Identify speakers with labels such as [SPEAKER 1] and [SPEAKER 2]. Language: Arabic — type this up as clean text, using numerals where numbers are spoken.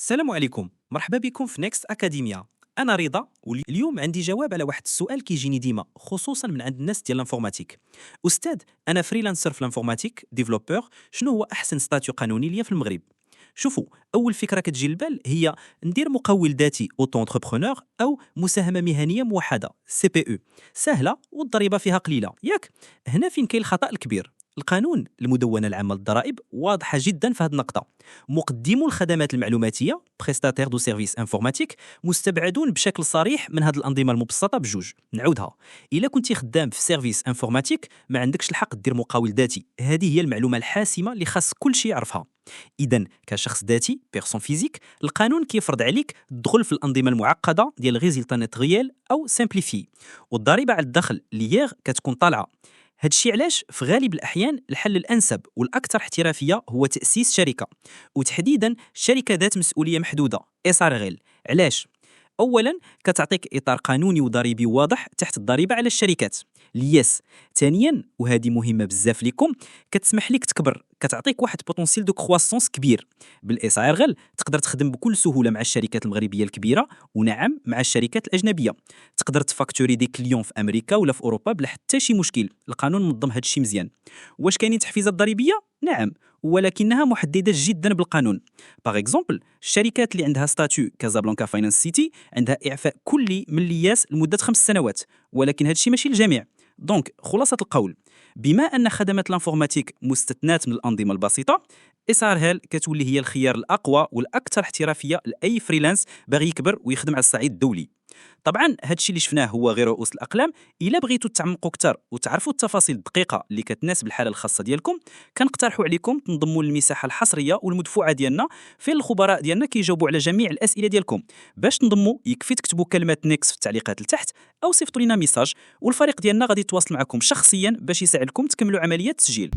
[SPEAKER 1] السلام عليكم، مرحبا بكم في نيكست أكاديميا. أنا رضا، واليوم عندي جواب على واحد السؤال كيجيني ديما خصوصا من عند الناس ديال الانفورماتيك. أستاذ، أنا فريلانسر في الانفورماتيك ديفلوبور، شنو هو أحسن ستاتيو قانوني ليا في المغرب؟ شوفوا، أول فكرة كتجي للبال هي ندير مقاول ذاتي أوتو انتربرونور أو مساهمة مهنية موحدة سي بي او، سهلة والضريبة فيها قليلة، ياك؟ هنا فين كاين الخطأ الكبير. القانون المدونة العامة للضرائب واضحة جدا في هذه النقطة. مقدمو الخدمات المعلوماتية بريستاتير دو سيرفيس انفورماتيك مستبعدون بشكل صريح من هذه الأنظمة المبسطة بجوج. نعودها، إلا كنتي خدام في سيرفيس انفورماتيك ما عندكش الحق دير مقاول ذاتي. هذه هي المعلومة الحاسمة اللي خاص كل شيء يعرفها. إذا كشخص ذاتي بيرسون فيزيك، القانون كيفرض عليك الدخول في الأنظمة المعقدة ديال ريزيلتا نت ريال أو سامبليفي، والضريبة على الدخل ليير كتكون طالعة. هادشي علاش في غالب الأحيان الحل الأنسب والأكثر احترافية هو تأسيس شركة، وتحديدا شركة ذات مسؤولية محدودة SARL. علاش؟ اولا كتعطيك اطار قانوني وضريبي واضح تحت الضريبه على الشركات الياس. ثانيا وهذه مهمه بزاف لكم، كتسمح لك تكبر، كتعطيك واحد بوتونسيل دو كرواسونس كبير. بالاس ار غل تقدر تخدم بكل سهوله مع الشركات المغربيه الكبيره، ونعم مع الشركات الاجنبيه. تقدر تفاكتوري دي كليون في امريكا ولا في اوروبا بلا حتى شي مشكل. القانون منظم هذا الشيء مزيان. واش كاينين تحفيزات ضريبيه؟ نعم، ولكنها محدده جدا بالقانون. باغ اكزومبل الشركات اللي عندها ستاتيو كازابلانكا فاينانس سيتي عندها اعفاء كلي من الياس لمده 5 سنوات، ولكن هذا الشيء ماشي للجميع. دونك خلاصه القول، بما ان خدمات الانفورماتيك مستثنات من الانظمه البسيطه، اسار هيل كتولي هي الخيار الاقوى والاكثر احترافيه لاي فريلانس باغي يكبر ويخدم على الصعيد الدولي. طبعا هادشي اللي شفناه هو غير رؤوس الاقلام. الا بغيتوا تعمقوا اكثر وتعرفوا التفاصيل الدقيقه اللي كتناسب الحاله الخاصه ديالكم، كنقترحوا عليكم تنضموا للمساحه الحصريه والمدفوعه ديالنا، فين الخبراء ديالنا كيجاوبوا على جميع الاسئله ديالكم. باش تنضموا يكفي تكتبوا كلمه نيكس في التعليقات لتحت او صيفطوا لنا ميساج، والفريق ديالنا غادي يتواصل معكم شخصيا باش يساعدكم تكملوا عمليه التسجيل.